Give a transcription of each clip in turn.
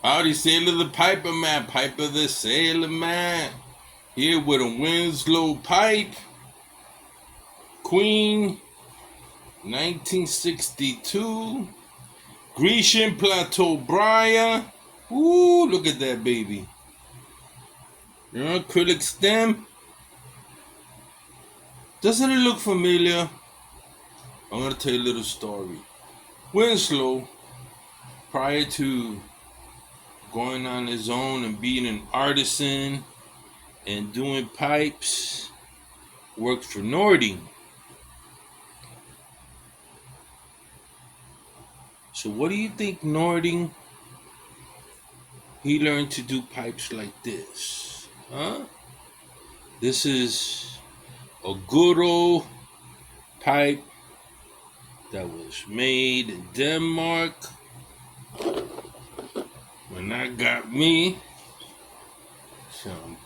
Howdy, Sailor the Piper Man, Piper the Sailor Man. Here with a Winslow pipe, Queen, 1962, Grecian Plateau Briar. Ooh, look at that baby. Acrylic stem. Doesn't it look familiar? I'm gonna tell you a little story. Winslow, prior to going on his own and being an artisan and doing pipes, worked for Nording. So what do you think Nording, he learned to do pipes like this? Huh? This is a good old pipe that was made in Denmark when I got me some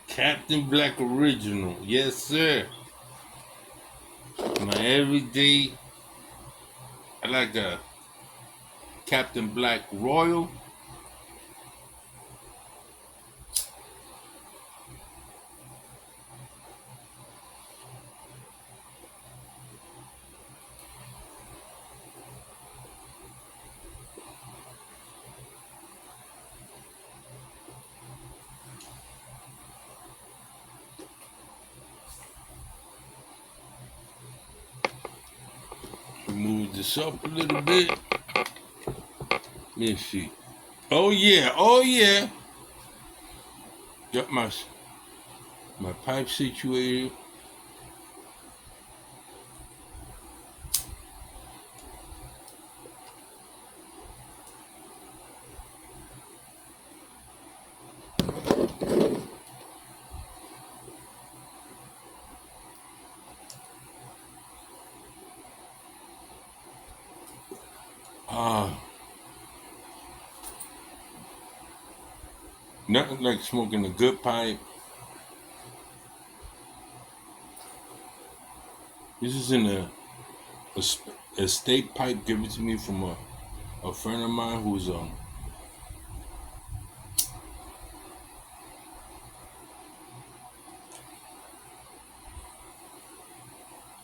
Captain Black Original. Yes, sir. My everyday, I like a Captain Black Royal. Move this up a little bit. Let me see. Oh yeah, oh yeah. Got my pipe situated. Ah, nothing like smoking a good pipe. This is in a state pipe given to me from a friend of mine who's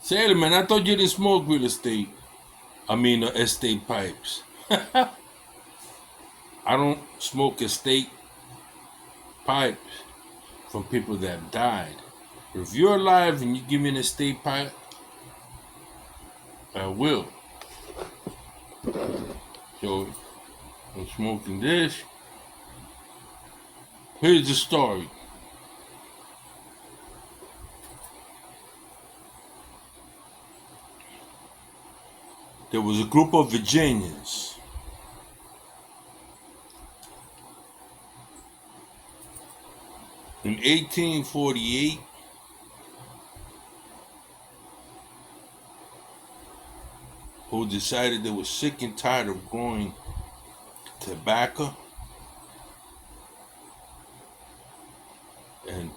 Sailor man, I thought you didn't smoke real estate. I mean estate pipes. I don't smoke estate pipes from people that have died. If you're alive and you give me an estate pipe, I will. So I'm smoking this. Here's the story. There was a group of Virginians in 1848 who decided they were sick and tired of growing tobacco and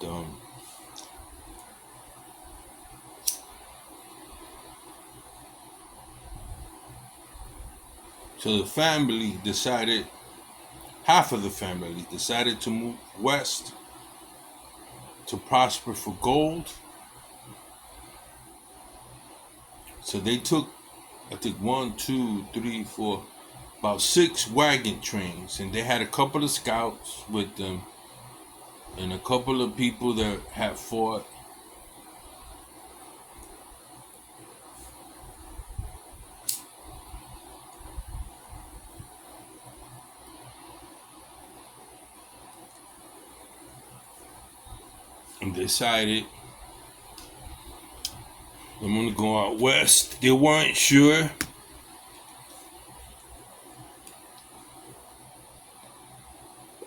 so the family decided, half of the family decided to move west to prosper for gold. So they took, I think, one, two, three, four, about 6 wagon trains, and they had a couple of scouts with them and a couple of people that had fought. And decided I'm gonna go out west. They weren't sure.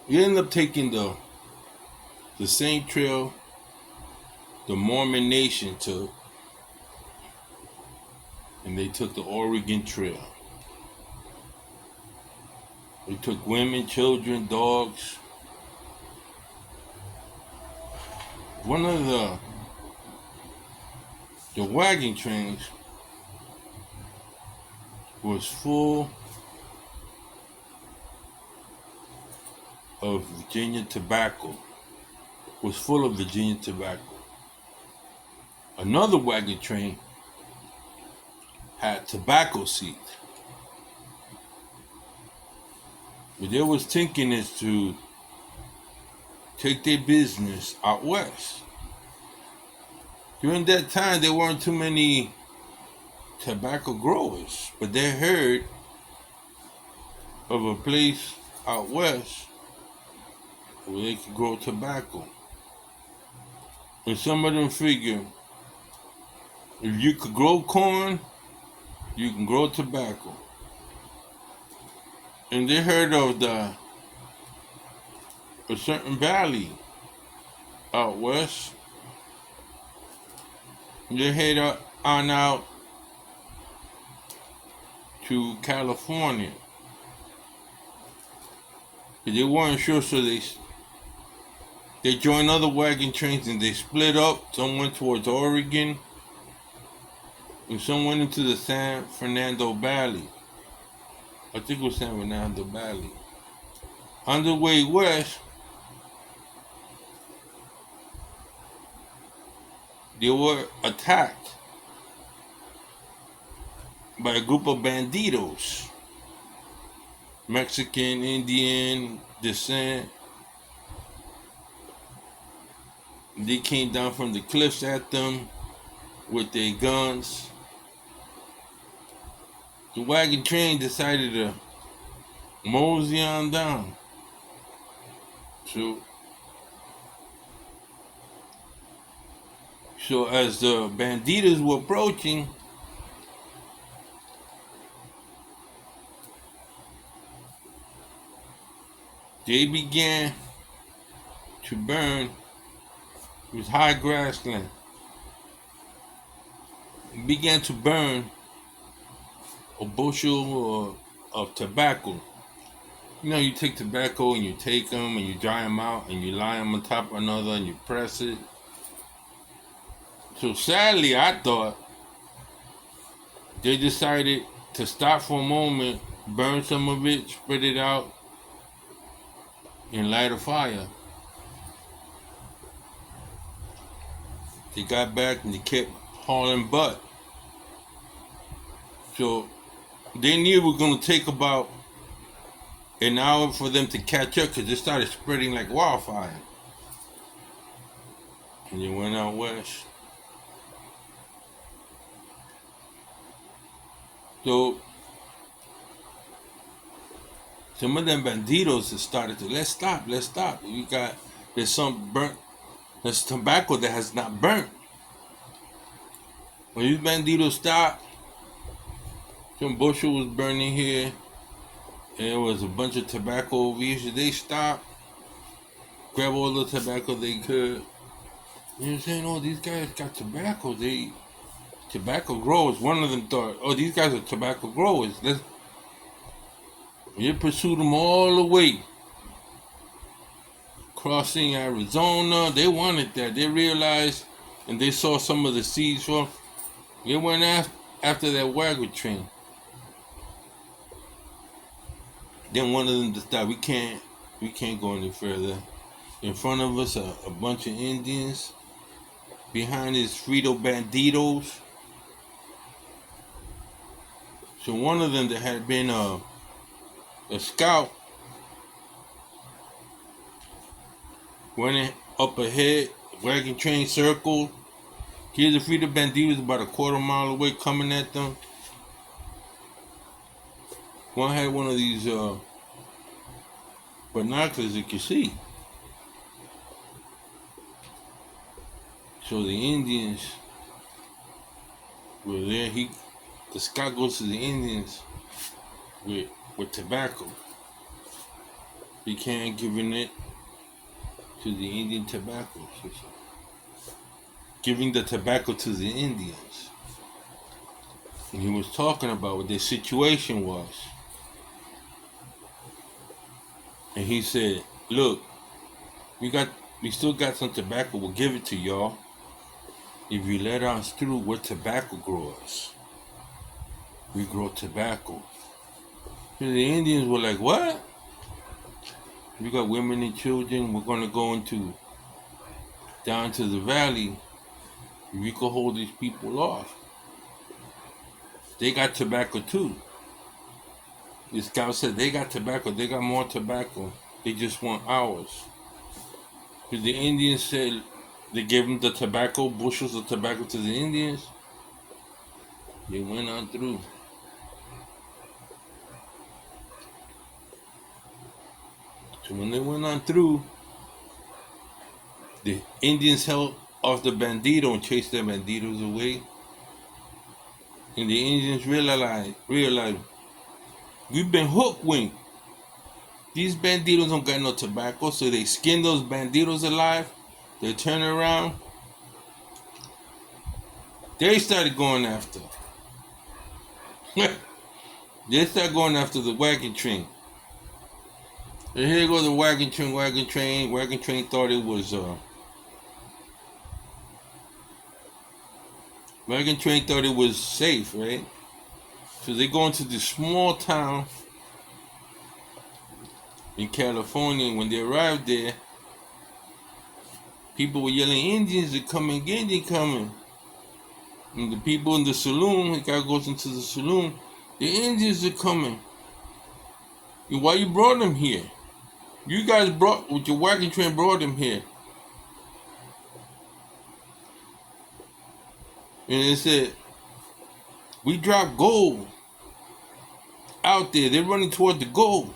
We ended up taking the same trail the Mormon Nation took, and they took the Oregon Trail. They took women, children, dogs. One of the wagon trains was full of Virginia tobacco, was full of Virginia tobacco. Another wagon train had tobacco seeds. But they was thinking is to take their business out west. During that time, there weren't too many tobacco growers, but they heard of a place out west where they could grow tobacco. And some of them figured if you could grow corn, you can grow tobacco. And they heard of a certain valley out west. They head on out to California. But they weren't sure, so they joined other wagon trains and they split up. Some went towards Oregon, and some went into the San Fernando Valley. I think it was San Fernando Valley. On the way west, they were attacked by a group of banditos, Mexican, Indian descent. They came down from the cliffs at them with their guns. The wagon train decided to mosey on down. So as the banditos were approaching, they began to burn. It was high grassland. It began to burn a bushel of tobacco. You know, you take tobacco and you take them and you dry them out and you lie them on top of another and you press it. So sadly, I thought they decided to stop for a moment, burn some of it, spread it out, and light a fire. They got back and they kept hauling butt. So they knew it was going to take about an hour for them to catch up because it started spreading like wildfire. And they went out west. So some of them banditos have started to, let's stop. There's tobacco that has not burnt. When these banditos stopped, some bushel was burning here, and there was a bunch of tobacco over here. So they stopped, grabbed all the tobacco they could. You know what I'm saying? Oh, these guys got tobacco. Tobacco growers. One of them thought, oh, these guys are tobacco growers. You pursued them all the way. Crossing Arizona. They wanted that. They realized, and they saw some of the seeds from. They went after that wagon train. Then one of them decided, we can't go any further. In front of us, a bunch of Indians. Behind is Frito Banditos. So one of them that had been a scout went up ahead, wagon train circled. Here's the Frito Banditos about a quarter mile away coming at them. One had one of these binoculars you could see. So the Indians were there. The scout goes to the Indians with tobacco. He can't giving it to the Indian tobacco. Giving the tobacco to the Indians. And he was talking about what their situation was. And he said, look, we still got some tobacco, we'll give it to y'all. If you let us through, we're tobacco growers. We grow tobacco. And the Indians were like, what? We got women and children. We're gonna go into down to the valley. We could hold these people off. They got tobacco too. The scout said they got tobacco. They got more tobacco. They just want ours. Because the Indians said they gave them the tobacco, bushels of tobacco to the Indians. They went on through. So when they went on through, the Indians held off the bandito and chased the banditos away. And the Indians realized we've been hookwinked. These banditos don't got no tobacco, so they skin those banditos alive. They turn around. They started going after. They started going after the wagon train. And here goes the wagon train. Wagon train thought it was wagon train thought it was safe, right? So they go into this small town in California. When they arrived there, people were yelling, "Indians are coming, Indians coming." And the people in the saloon, the guy goes into the saloon, "The Indians are coming. And why you brought them here? You guys brought, with your wagon train, brought them here." And they said, "We dropped gold out there. They're running toward the gold."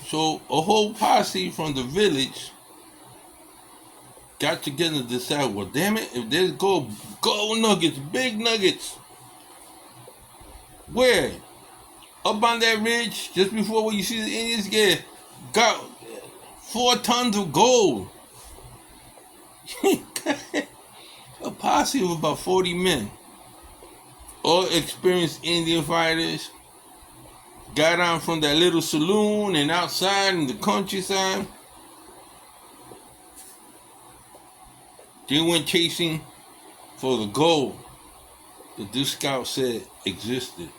So a whole posse from the village got together and decided, well, damn it, if there's gold nuggets, big nuggets, where? Up on that ridge, just before where you see the Indians got 4 tons of gold. A posse of about 40 men, all experienced Indian fighters, got on from that little saloon and outside in the countryside. They went chasing for the gold that this scout said existed.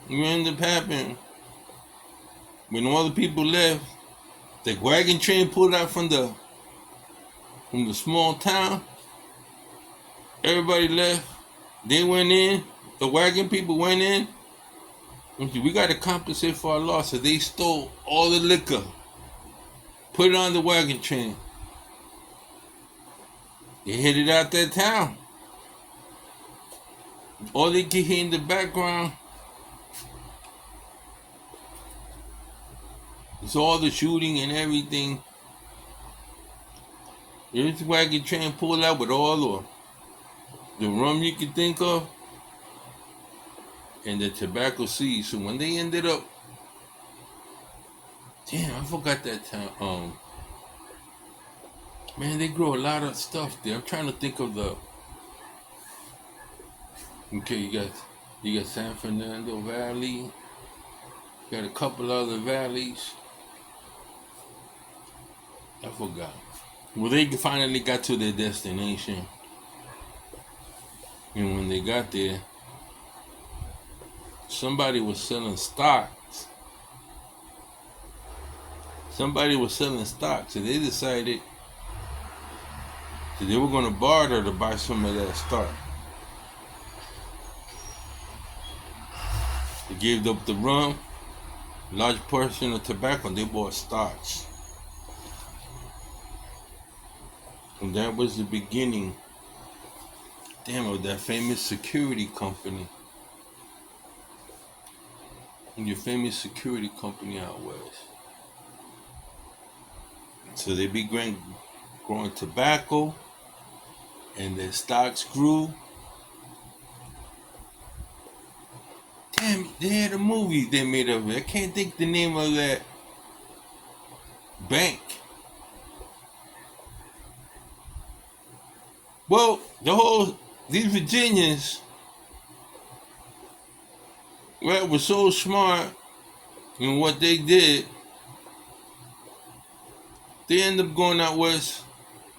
What ended up happening, when all the people left, the wagon train pulled out from the small town. Everybody left. They went in. The wagon people went in. And said, "We got to compensate for our loss." So they stole all the liquor, put it on the wagon train. They headed out that town. All they could hear in the background is all the shooting and everything. This wagon train pulled out with all the rum you could think of and the tobacco seeds. So when they ended up, damn, I forgot that town. Man, they grow a lot of stuff there. I'm trying to think of the. Okay, you got San Fernando Valley. Got a couple other valleys. I forgot. Well, they finally got to their destination. And when they got there, somebody was selling stocks. So they decided that they were going to barter to buy some of that stock. They gave up the rum, large portion of tobacco, and they bought stocks. And that was the beginning, of that famous security company. And your famous security company out west. So they began growing tobacco, and their stocks grew. Damn, they had a movie they made of it. I can't think the name of that bank. Well, these Virginians, right, were so smart in what they did, they ended up going out west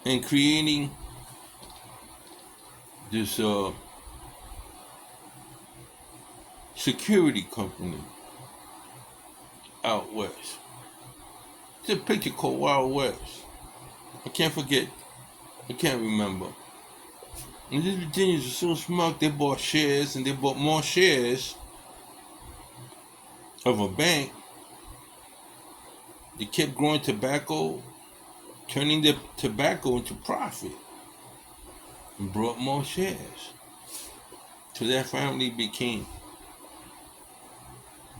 and creating this security company out west. the picture called Wild West? I can't forget. I can't remember. And these Virginians were so smart, they bought shares and they bought more shares of a bank. They kept growing tobacco, turning the tobacco into profit, and brought more shares. So that family became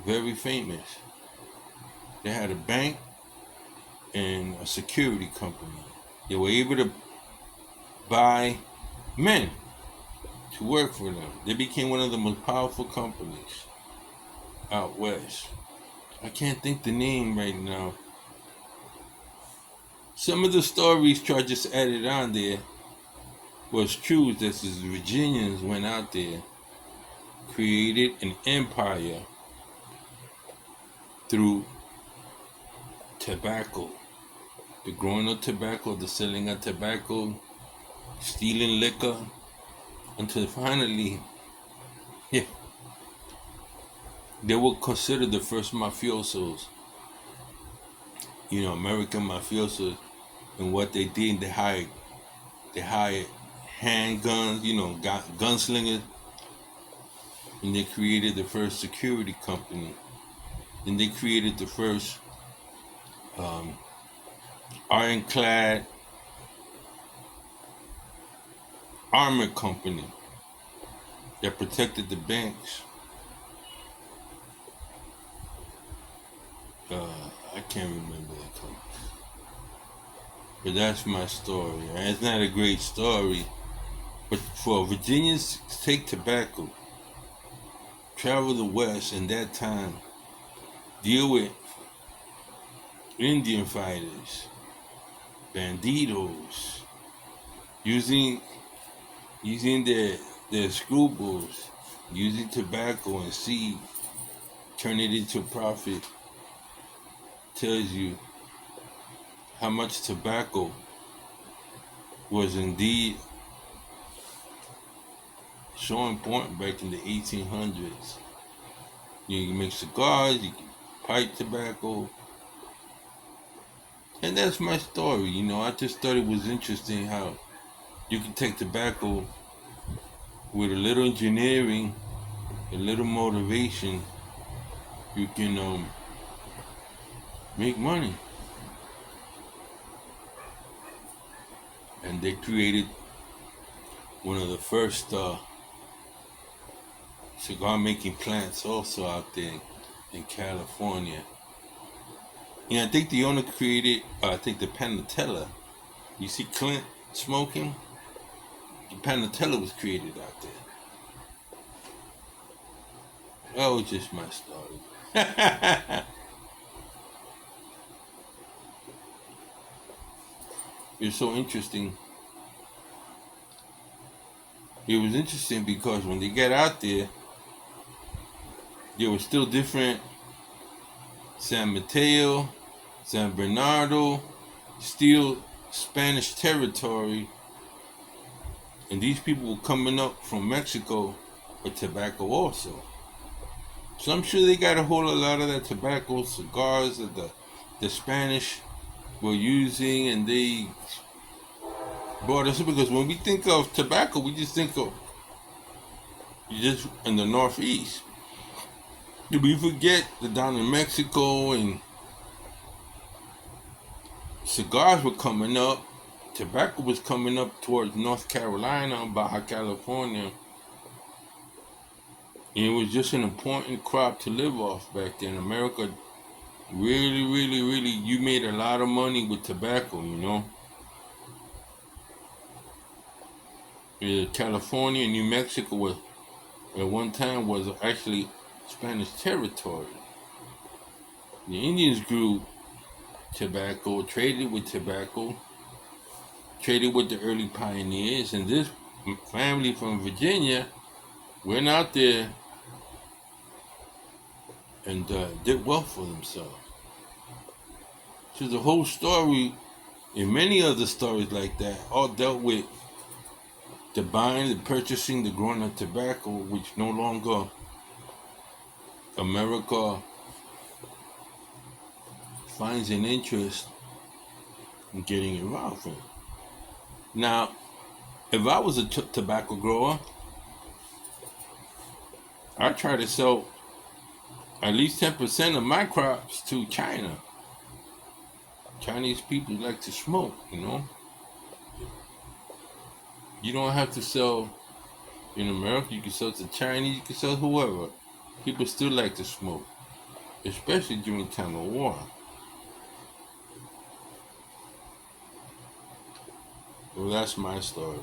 very famous. They had a bank and a security company. They were able to buy men to work for them. They became one of the most powerful companies out west. I can't think the name right now. Some of the stories Troy just added on there was true that the Virginians went out there, created an empire through tobacco. The growing of tobacco, the selling of tobacco, stealing liquor, until finally, yeah, they were considered the first mafiosos. American mafiosos, and what they did, they hired handguns, gunslingers, and they created the first security company. Then they created the first ironclad armor company that protected the banks. I can't remember that company. But that's my story. And it's not a great story. But for Virginians to take tobacco, travel the West in that time, deal with Indian fighters, banditos, using their scruples, using tobacco and seed, turn it into profit, tells you how much tobacco was indeed so important back in the 1800s. You can make cigars, you can pipe tobacco. And that's my story. I just thought it was interesting how you can take tobacco with a little engineering, a little motivation, you can make money. And they created one of the first cigar making plants also out there in California. I think the owner created, the Panatella. You see Clint smoking? The Panatella was created out there. That was just my story. It's so interesting. It was interesting because when they got out there were still different. San Mateo, San Bernardo, still Spanish territory. And these people were coming up from Mexico with tobacco also. So I'm sure they got a lot of that tobacco, cigars that the Spanish were using, and they brought us up, because when we think of tobacco, we just think of just in the Northeast. We forget that down in Mexico and cigars were coming up, tobacco was coming up towards North Carolina, Baja California. And it was just an important crop to live off back then. America really, really, really, you made a lot of money with tobacco, California and New Mexico was, at one time, was actually Spanish territory. The Indians grew tobacco, traded with tobacco, traded with the early pioneers, and this family from Virginia went out there and did well for themselves. So the whole story, and many other stories like that, all dealt with the buying, the purchasing, the growing of tobacco, which no longer America finds an interest in getting involved in. Now, if I was a tobacco grower, I'd try to sell at least 10% of my crops to China. Chinese people like to smoke, you know. You don't have to sell in America. You can sell to Chinese, you can sell to whoever. People still like to smoke, especially during time of war. Well, that's my story.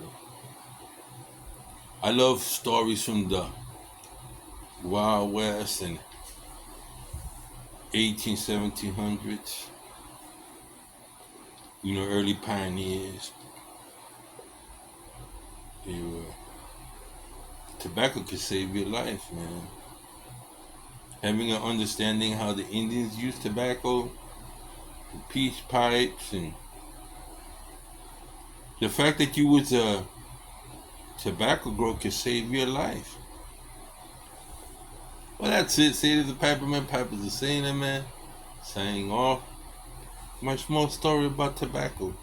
I love stories from the Wild West and 1700s. You know, early pioneers. They were, tobacco could save your life, man. Having an understanding how the Indians used tobacco, the peace pipes, and the fact that you was a tobacco grower could save your life. Well, that's it. Say to the Piperman, Piper's the saying, man. Saying off. My small story about tobacco.